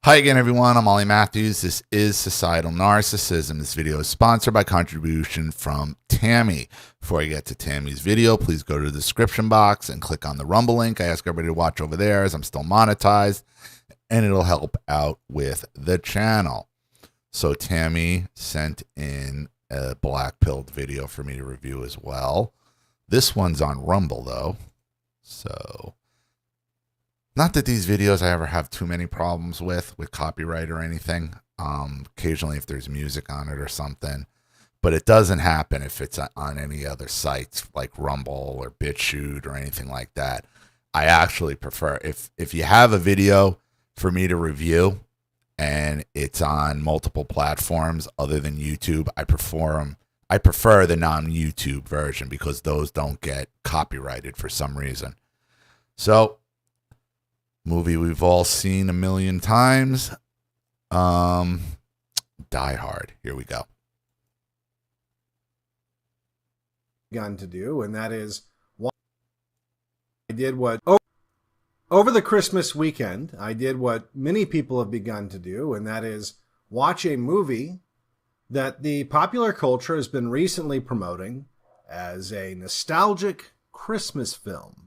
Hi again, everyone. I'm Olliemathews. This is Societal Narcissism. This video is sponsored by contribution from Tammy. Before I get to Tammy's video, please go to the description box and click on the Rumble link. I ask everybody to watch over there as I'm still monetized, and it'll help out with the channel. So Tammy sent in a black-pilled video for me to review as well. This one's on Rumble, though. So... not that these videos I ever have too many problems with copyright or anything. Occasionally if there's music on it or something. But it doesn't happen if it's on any other sites like Rumble or BitChute or anything like that. I actually prefer, if you have a video for me to review and it's on multiple platforms other than YouTube, I prefer the non-YouTube version because those don't get copyrighted for some reason. So... movie we've all seen a million times. Die Hard. Here we go. Begun to do, and that is why I did what over the Christmas weekend, I did what many people have begun to do, and that is watch a movie that the popular culture has been recently promoting as a nostalgic Christmas film.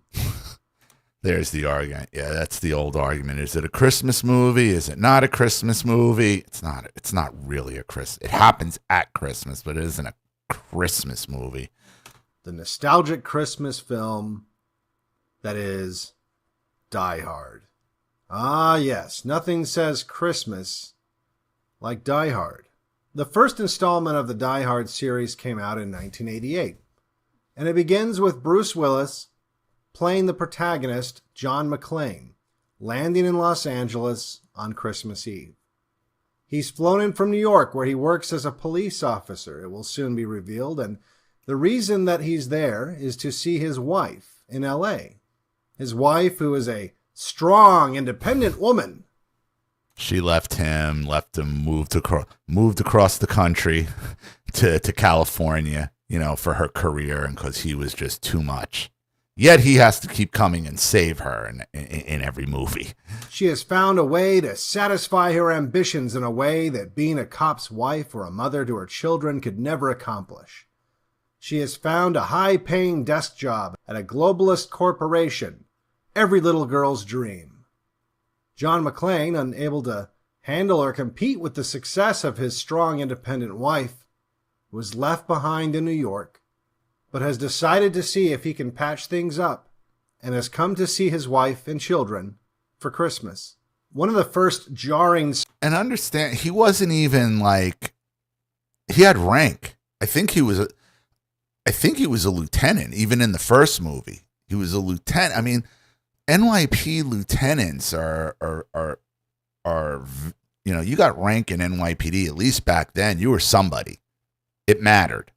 There's the argument. Yeah, that's the old argument. Is it a Christmas movie? Is it not a Christmas movie? It's not really a Christmas. It happens at Christmas, but it isn't a Christmas movie. The nostalgic Christmas film that is Die Hard. Ah, yes. Nothing says Christmas like Die Hard. The first installment of the Die Hard series came out in 1988, and it begins with Bruce Willis playing the protagonist, John McClane, landing in Los Angeles on Christmas Eve. He's flown in from New York, where he works as a police officer, it will soon be revealed, and the reason that he's there is to see his wife in L.A. His wife, who is a strong, independent woman. She left him, moved across the country to California, for her career, and because he was just too much. Yet he has to keep coming and save her in every movie. She has found a way to satisfy her ambitions in a way that being a cop's wife or a mother to her children could never accomplish. She has found a high-paying desk job at a globalist corporation, every little girl's dream. John McClane, unable to handle or compete with the success of his strong, independent wife, was left behind in New York, but has decided to see if he can patch things up, and has come to see his wife and children for Christmas. One of the first jarring... And understand, he wasn't even he had rank. I think he was a lieutenant, even in the first movie. He was a lieutenant. I mean, NYP lieutenants are you got rank in NYPD, at least back then. You were somebody. It mattered.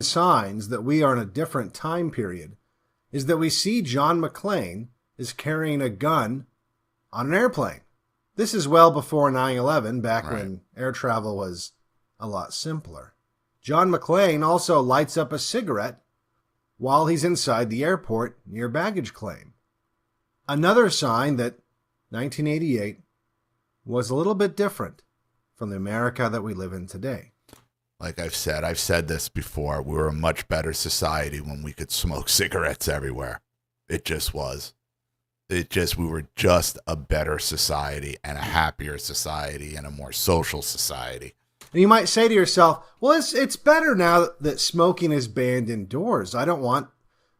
Signs that we are in a different time period is that we see John McClane is carrying a gun on an airplane. This is well before 9/11, back when air travel was a lot simpler. John McClane also lights up a cigarette while he's inside the airport near baggage claim. Another sign that 1988 was a little bit different from the America that we live in today. Like I've said this before, we were a much better society when we could smoke cigarettes everywhere. It just was. We were just a better society and a happier society and a more social society. And you might say to yourself, well, it's better now that smoking is banned indoors. I don't want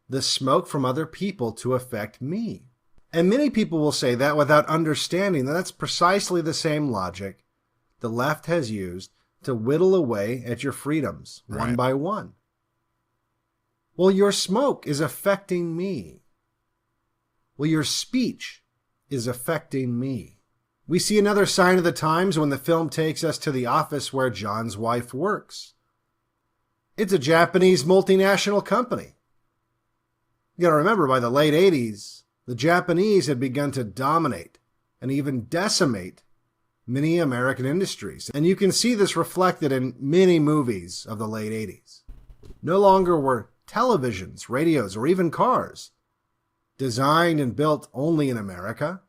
the smoke from other people to affect me. And many people will say that without understanding that that's precisely the same logic the left has used to whittle away at your freedoms one by one. Well, your smoke is affecting me. Well, your speech is affecting me. We see another sign of the times when the film takes us to the office where John's wife works. It's a Japanese multinational company. You gotta remember, by the late 80s, the Japanese had begun to dominate and even decimate many American industries. And you can see this reflected in many movies of the late 80s. No longer were televisions, radios, or even cars designed and built only in America.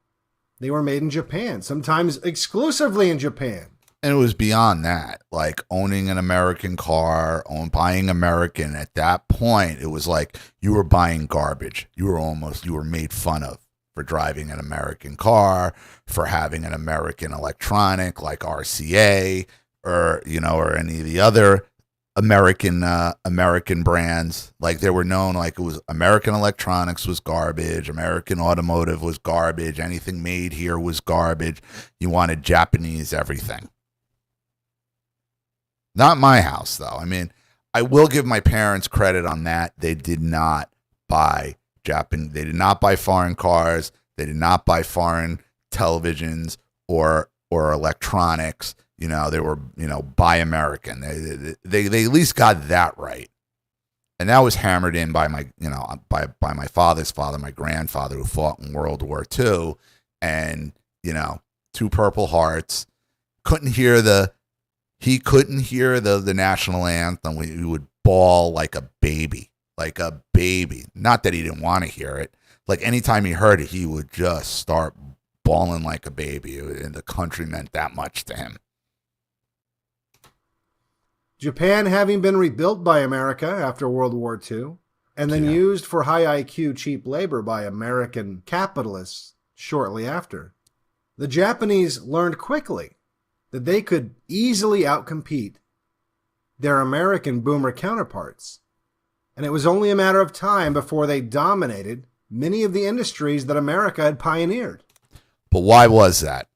They were made in Japan, sometimes exclusively in Japan. And it was beyond that, like owning an American car, buying American. At that point, it was like you were buying garbage. You were made fun of for driving an American car, for having an American electronic like RCA or any of the other American brands. Like they were known, like it was American electronics was garbage, American automotive was garbage, anything made here was garbage. You wanted Japanese everything. Not my house, though. I mean, I will give my parents credit on that. They did not buy They did not buy foreign cars. They did not buy foreign televisions or electronics. They were, buy American. They at least got that right. And that was hammered in by my, by my father's father, my grandfather, who fought in World War II. And, two Purple Hearts. He couldn't hear the national anthem. He would bawl like a baby. Not that he didn't want to hear it. Like anytime he heard it, he would just start bawling like a baby. And the country meant that much to him. Japan having been rebuilt by America after World War II, and then used for high IQ cheap labor by American capitalists shortly after. The Japanese learned quickly that they could easily outcompete their American boomer counterparts. And it was only a matter of time before they dominated many of the industries that America had pioneered. But why was that?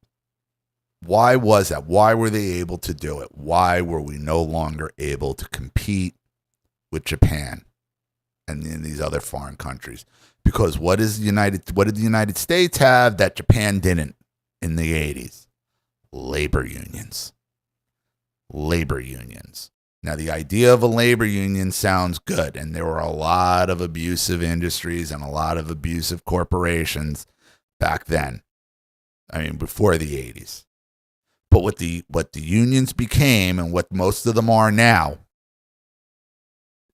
Why was that? Why were they able to do it? Why were we no longer able to compete with Japan and in these other foreign countries? Because what did the United States have that Japan didn't in the 80s? Labor unions. Now, the idea of a labor union sounds good, and there were a lot of abusive industries and a lot of abusive corporations back then. I mean, before the 80s. But what the unions became, and what most of them are now,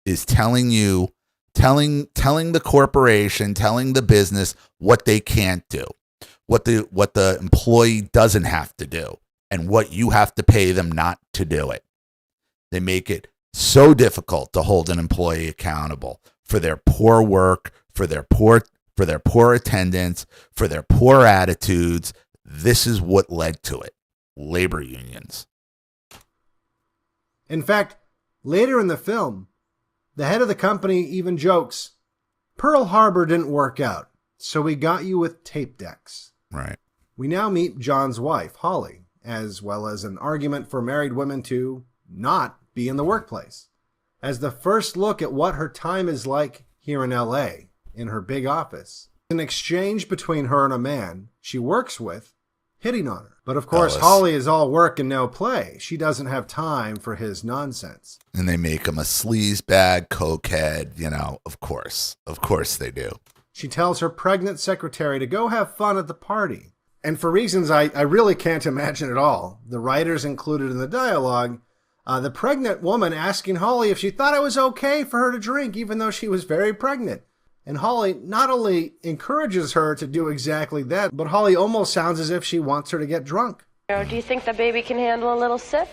is telling the corporation, telling the business what they can't do. What the employee doesn't have to do, and what you have to pay them not to do it. They make it so difficult to hold an employee accountable for their poor work, for their poor attendance, for their poor attitudes. This is what led to it. Labor unions. In fact, later in the film, the head of the company even jokes, Pearl Harbor didn't work out, so we got you with tape decks. Right. We now meet John's wife, Holly, as well as an argument for married women to not be in the workplace, as the first look at what her time is like here in LA, in her big office. An exchange between her and a man she works with, hitting on her. But of course, Holly is all work and no play. She doesn't have time for his nonsense. And they make him a sleaze bag, cokehead, of course. Of course they do. She tells her pregnant secretary to go have fun at the party. And for reasons I really can't imagine at all, the writers included in the dialogue, the pregnant woman asking Holly if she thought it was okay for her to drink, even though she was very pregnant. And Holly not only encourages her to do exactly that, but Holly almost sounds as if she wants her to get drunk. Do you think the baby can handle a little sip?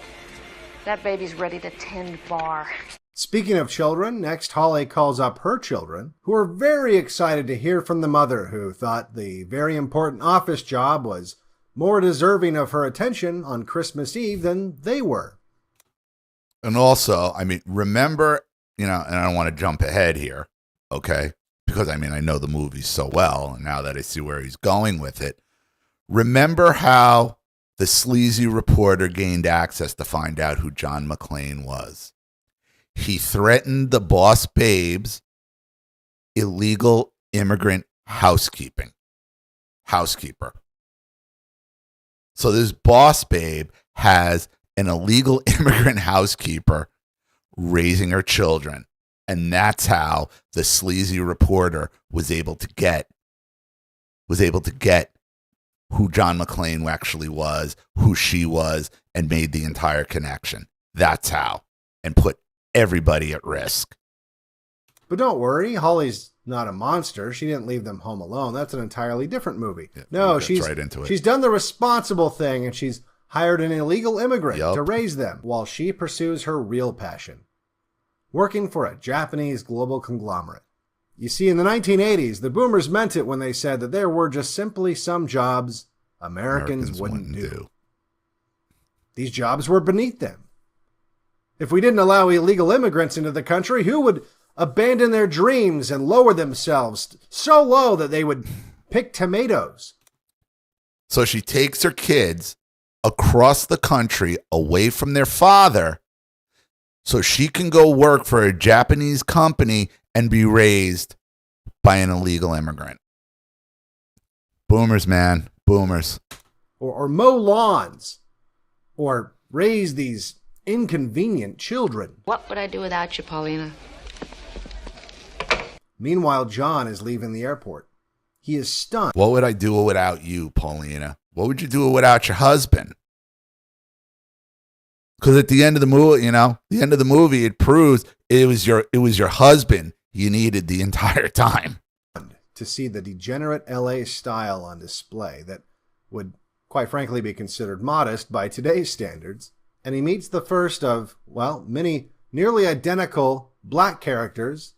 That baby's ready to tend bar. Speaking of children, next Holly calls up her children, who are very excited to hear from the mother, who thought the very important office job was more deserving of her attention on Christmas Eve than they were. And also, remember, and I don't want to jump ahead here, okay? Because, I know the movie so well, and now that I see where he's going with it, remember how the sleazy reporter gained access to find out who John McClane was? He threatened the Boss Babe's illegal immigrant housekeeper. So this Boss Babe has an illegal immigrant housekeeper raising her children. And that's how the sleazy reporter was able to get who John McClane actually was, who she was, and made the entire connection. That's how. And put everybody at risk. But don't worry, Holly's not a monster. She didn't leave them home alone. That's an entirely different movie. Yeah, no, she's right into it. She's done the responsible thing, and she's hired an illegal immigrant to raise them while she pursues her real passion, working for a Japanese global conglomerate. You see, in the 1980s, the boomers meant it when they said that there were just simply some jobs Americans wouldn't do. These jobs were beneath them. If we didn't allow illegal immigrants into the country, who would abandon their dreams and lower themselves so low that they would pick tomatoes? So she takes her kids across the country away from their father so she can go work for a Japanese company and be raised by an illegal immigrant. Boomers, man. Boomers. Or mow lawns. Or raise these inconvenient children. What would I do without you, Paulina? Meanwhile, John is leaving the airport. He is stunned. What would I do without you, Paulina? What would you do without your husband? Because at the end of the movie, it proves it was your husband you needed the entire time. To see the degenerate LA style on display that would, quite frankly, be considered modest by today's standards. And he meets the first of, well, many nearly identical black characters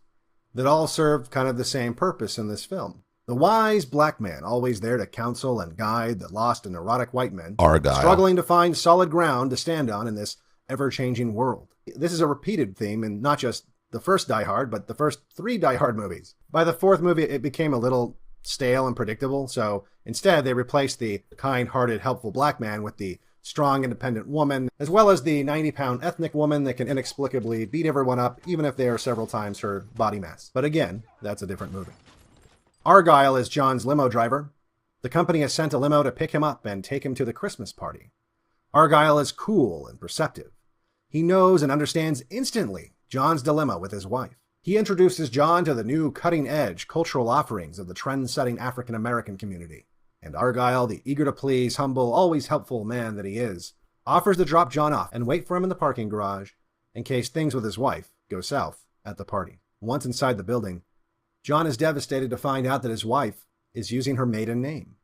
that all served kind of the same purpose in this film. The wise black man, always there to counsel and guide the lost and neurotic white men, Argyle, struggling to find solid ground to stand on in this ever-changing world. This is a repeated theme in not just the first Die Hard, but the first 3 Die Hard movies. By the 4th movie, it became a little stale and predictable, so instead they replaced the kind-hearted, helpful black man with the strong, independent woman, as well as the 90-pound ethnic woman that can inexplicably beat everyone up, even if they are several times her body mass. But again, that's a different movie. Argyle is John's limo driver. The company has sent a limo to pick him up and take him to the Christmas party. Argyle is cool and perceptive. He knows and understands instantly John's dilemma with his wife. He introduces John to the new cutting-edge cultural offerings of the trend-setting African-American community. And Argyle, the eager-to-please, humble, always helpful man that he is, offers to drop John off and wait for him in the parking garage in case things with his wife go south at the party. Once inside the building, John is devastated to find out that his wife is using her maiden name.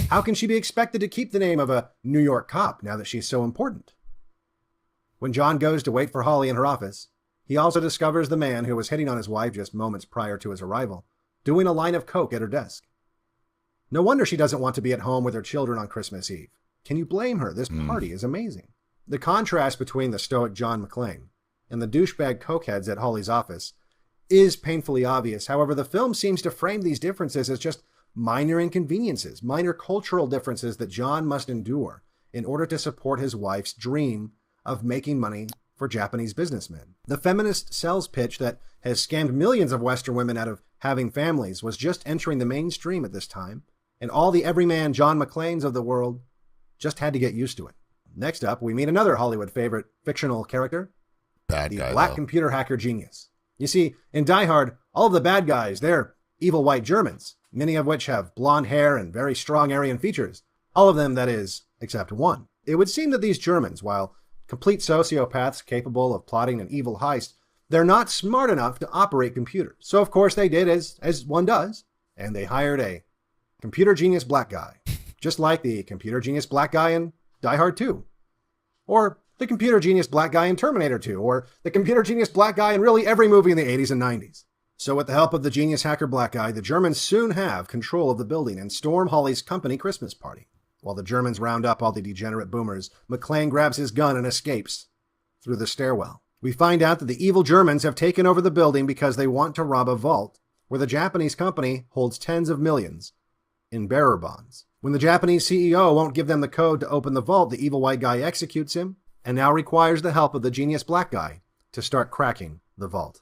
How can she be expected to keep the name of a New York cop now that she's so important? When John goes to wait for Holly in her office, he also discovers the man who was hitting on his wife just moments prior to his arrival, doing a line of coke at her desk. No wonder she doesn't want to be at home with her children on Christmas Eve. Can you blame her? This party is amazing. The contrast between the stoic John McClane and the douchebag cokeheads at Holly's office is painfully obvious. However, the film seems to frame these differences as just minor inconveniences, minor cultural differences that John must endure in order to support his wife's dream of making money for Japanese businessmen. The feminist sales pitch that has scammed millions of Western women out of having families was just entering the mainstream at this time, and all the everyman John McClanes of the world just had to get used to it. Next up, we meet another Hollywood favorite fictional character, the black computer hacker genius. You see, in Die Hard, all of the bad guys, they're evil white Germans, many of which have blonde hair and very strong Aryan features. All of them, that is, except one. It would seem that these Germans, while complete sociopaths capable of plotting an evil heist, they're not smart enough to operate computers. So, of course, they did as one does, and they hired a computer genius black guy, just like the computer genius black guy in Die Hard 2. Or the computer genius black guy in Terminator 2, or the computer genius black guy in really every movie in the 80s and 90s. So with the help of the genius hacker black guy, the Germans soon have control of the building and storm Holly's company Christmas party. While the Germans round up all the degenerate boomers, McClane grabs his gun and escapes through the stairwell. We find out that the evil Germans have taken over the building because they want to rob a vault where the Japanese company holds tens of millions in bearer bonds. When the Japanese CEO won't give them the code to open the vault, the evil white guy executes him and now requires the help of the genius black guy to start cracking the vault.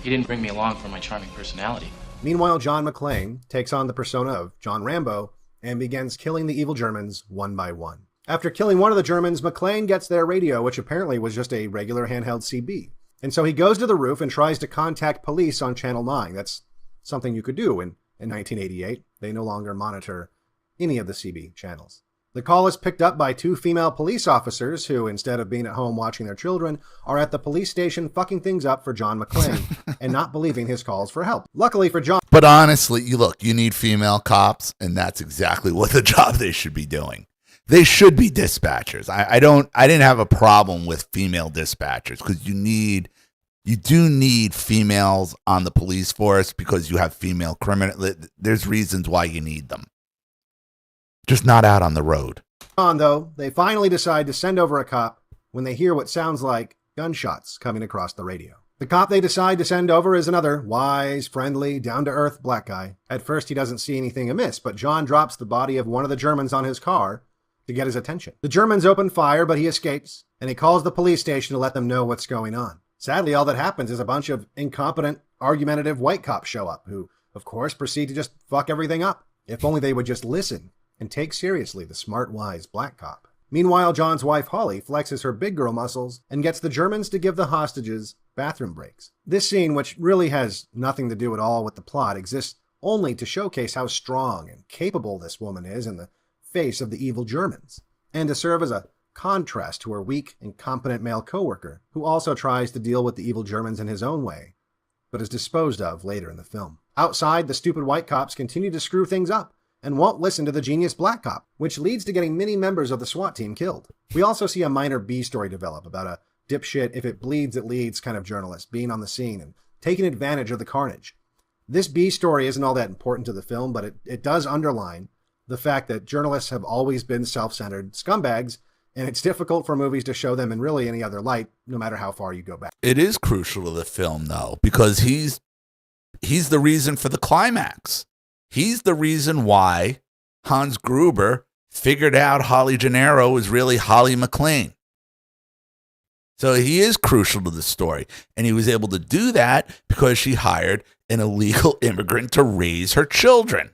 He didn't bring me along for my charming personality. Meanwhile, John McClane takes on the persona of John Rambo and begins killing the evil Germans one by one. After killing one of the Germans, McClane gets their radio, which apparently was just a regular handheld CB. And so he goes to the roof and tries to contact police on Channel 9. That's something you could do in 1988. They no longer monitor any of the CB channels. The call is picked up by two female police officers who, instead of being at home watching their children, are at the police station fucking things up for John McClane and not believing his calls for help. Luckily for John... But honestly, you need female cops, and that's exactly what the job they should be doing. They should be dispatchers. I didn't have a problem with female dispatchers because you do need females on the police force because you have female criminal. There's reasons why you need them. Just not out on the road. Though, they finally decide to send over a cop when they hear what sounds like gunshots coming across the radio. The cop they decide to send over is another wise, friendly, down-to-earth black guy. At first, he doesn't see anything amiss, but John drops the body of one of the Germans on his car to get his attention. The Germans open fire, but he escapes, and he calls the police station to let them know what's going on. Sadly, all that happens is a bunch of incompetent, argumentative white cops show up, who, of course, proceed to just fuck everything up. If only they would just listen and take seriously the smart, wise black cop. Meanwhile, John's wife, Holly, flexes her big girl muscles and gets the Germans to give the hostages bathroom breaks. This scene, which really has nothing to do at all with the plot, exists only to showcase how strong and capable this woman is in the face of the evil Germans, and to serve as a contrast to her weak, incompetent male coworker, who also tries to deal with the evil Germans in his own way, but is disposed of later in the film. Outside, the stupid white cops continue to screw things up, and won't listen to the genius black cop, which leads to getting many members of the SWAT team killed. We also see a minor B story develop about a dipshit, if it bleeds, it leads kind of journalist being on the scene and taking advantage of the carnage. This B story isn't all that important to the film, but it does underline the fact that journalists have always been self-centered scumbags, and it's difficult for movies to show them in really any other light, no matter how far you go back. It is crucial to the film, though, because he's the reason for the climax. He's the reason why Hans Gruber figured out Holly Gennaro was really Holly McClane. So he is crucial to the story. And he was able to do that because she hired an illegal immigrant to raise her children.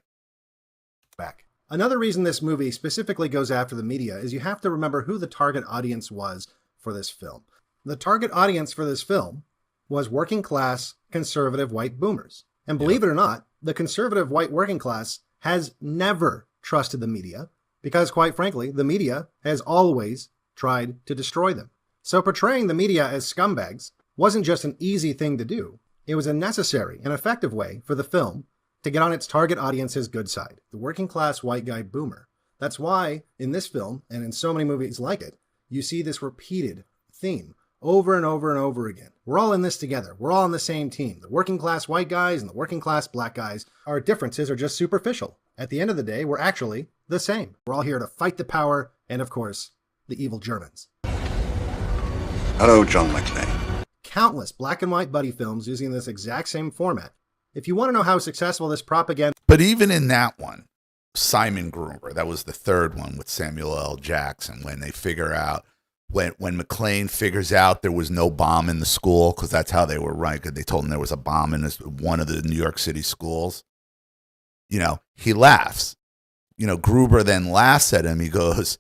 Another reason this movie specifically goes after the media is you have to remember who the target audience was for this film. The target audience for this film was working class, conservative white boomers. And believe it or not, the conservative white working class has never trusted the media because, quite frankly, the media has always tried to destroy them. So portraying the media as scumbags wasn't just an easy thing to do. It was a necessary and effective way for the film to get on its target audience's good side, the working class white guy boomer. That's why in this film, and in so many movies like it, you see this repeated theme over and over and over again. We're all in this together. We're all on the same team. The working class white guys and the working class black guys. Our differences are just superficial. At the end of the day, we're actually the same. We're all here to fight the power and, of course, the evil Germans. Hello, John McClane. Countless black and white buddy films using this exact same format. If you want to know how successful this propaganda... But even in that one, Simon Gruber, that was the third one with Samuel L. Jackson, when they figure out, when McClane figures out there was no bomb in the school, because that's how they were right, because they told him there was a bomb in one of the New York City schools. He laughs. Gruber then laughs at him. He goes,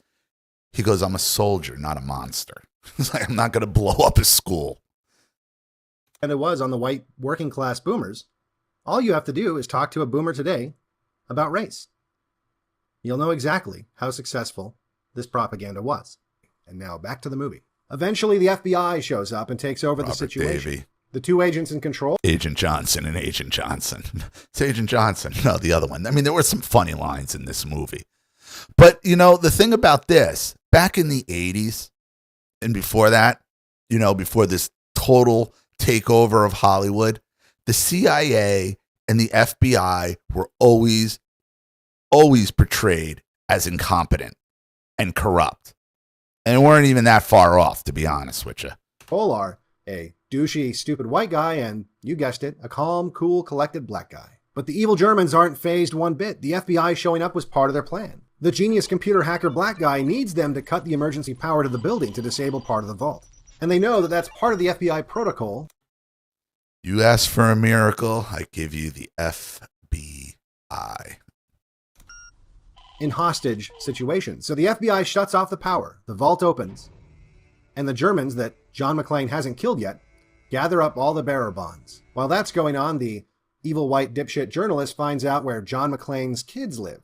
I'm a soldier, not a monster. He's like, I'm not going to blow up his school. And it was on the white working class boomers. All you have to do is talk to a boomer today about race. You'll know exactly how successful this propaganda was. And now back to the movie. Eventually, the FBI shows up and takes over the situation. Davey. The two agents in control. Agent Johnson and Agent Johnson. It's Agent Johnson. No, the other one. I mean, there were some funny lines in this movie. But, the thing about this, back in the 80s and before that, before this total takeover of Hollywood, the CIA and the FBI were always portrayed as incompetent and corrupt. And weren't even that far off, to be honest with you. Are a douchey, stupid white guy and, you guessed it, a calm, cool, collected black guy. But the evil Germans aren't fazed one bit. The FBI showing up was part of their plan. The genius computer hacker black guy needs them to cut the emergency power to the building to disable part of the vault. And they know that that's part of the FBI protocol. You ask for a miracle, I give you the FBI. In hostage situations. So the FBI shuts off the power, the vault opens, and the Germans that John McClane hasn't killed yet gather up all the bearer bonds. While that's going on, the evil white dipshit journalist finds out where John McClane's kids live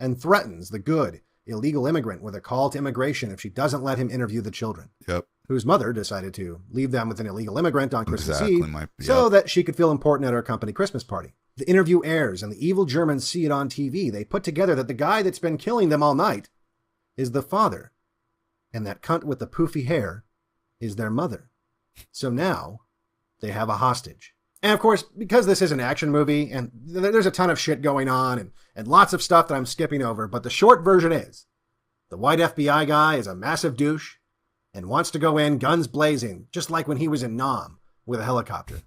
and threatens the good, illegal immigrant with a call to immigration if she doesn't let him interview the children. Yep. Whose mother decided to leave them with an illegal immigrant on Christmas Exactly, Eve so that she could feel important at her company Christmas party. The interview airs and the evil Germans see it on TV. They put together that the guy that's been killing them all night is the father, and that cunt with the poofy hair is their mother. So now they have a hostage. And of course, because this is an action movie and there's a ton of shit going on and lots of stuff that I'm skipping over, but the short version is the white FBI guy is a massive douche and wants to go in guns blazing, just like when he was in Nam with a helicopter.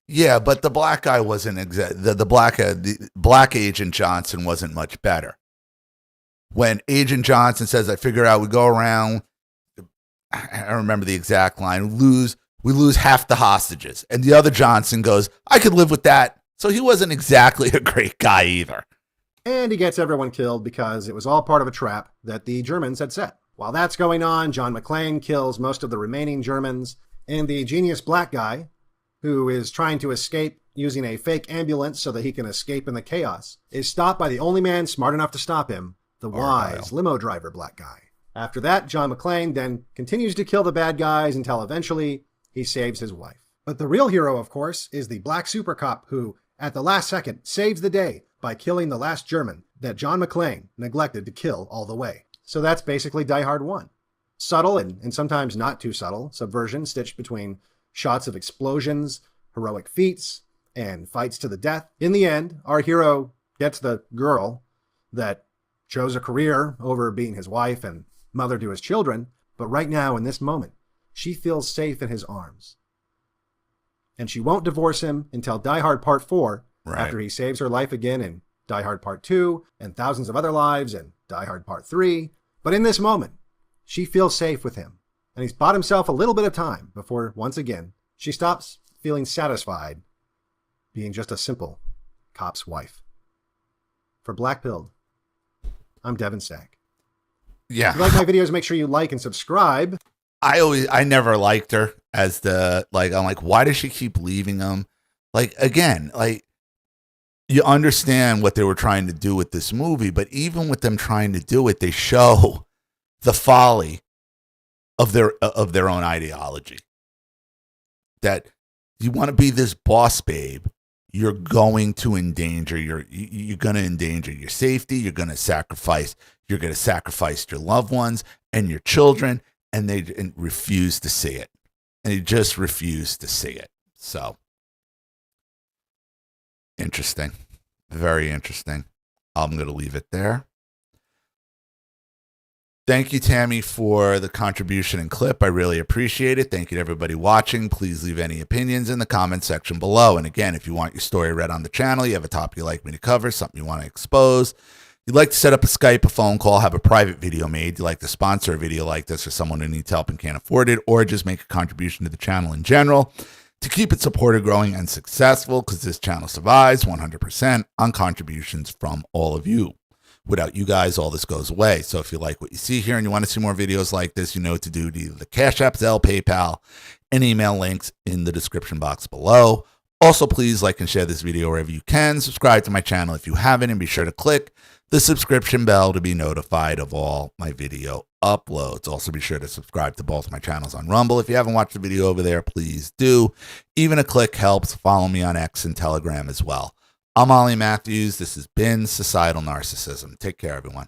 Yeah, but the black guy wasn't the black Agent Johnson wasn't much better. When Agent Johnson says, I figure out we go around, I don't remember the exact line, we lose half the hostages. And the other Johnson goes, I could live with that. So he wasn't exactly a great guy either. And he gets everyone killed because it was all part of a trap that the Germans had set. While that's going on, John McClane kills most of the remaining Germans, and the genius black guy, who is trying to escape using a fake ambulance so that he can escape in the chaos, is stopped by the only man smart enough to stop him, the wise limo driver black guy. After that, John McClane then continues to kill the bad guys until eventually he saves his wife. But the real hero, of course, is the black super cop who, at the last second, saves the day by killing the last German that John McClane neglected to kill all the way. So that's basically Die Hard 1. Subtle and sometimes not too subtle subversion stitched between shots of explosions, heroic feats, and fights to the death. In the end, our hero gets the girl that chose a career over being his wife and mother to his children, but right now, in this moment, she feels safe in his arms. And she won't divorce him until Die Hard Part 4, after he saves her life again in Die Hard Part 2, and thousands of other lives in Die Hard Part 3. But in this moment, she feels safe with him, and he's bought himself a little bit of time before, once again, she stops feeling satisfied being just a simple cop's wife. For Black Pilled, I'm Devin Stack. Yeah. If you like my videos, make sure you like and subscribe. I never liked her as I'm like, why does she keep leaving him? Like, again, like, you understand what they were trying to do with this movie, but even with them trying to do it, they show the folly of their own ideology. That you want to be this boss babe, you're going to endanger you're going to endanger your safety, you're going to sacrifice your loved ones and your children, and they refuse to see it. And they just refuse to see it. So interesting. Very interesting. I'm going to leave it there. Thank you, Tammy, for the contribution and clip. I really appreciate it. Thank you to everybody watching. Please leave any opinions in the comment section below. And again, if you want your story read on the channel, you have a topic you'd like me to cover, something you want to expose, you'd like to set up a Skype, a phone call, have a private video made, you'd like to sponsor a video like this for someone who needs help and can't afford it, or just make a contribution to the channel in general to keep it supported, growing, and successful, because this channel survives 100% on contributions from all of you. Without you guys, all this goes away. So if you like what you see here and you want to see more videos like this, you know what to do to either the Cash App, Zelle, PayPal, and email links in the description box below. Also, please like and share this video wherever you can. Subscribe to my channel if you haven't, and be sure to click the subscription bell to be notified of all my video uploads. Also, be sure to subscribe to both my channels on Rumble. If you haven't watched the video over there, please do. Even a click helps. Follow me on X and Telegram as well. I'm Ollie Matthews. This has been Societal Narcissism. Take care, everyone.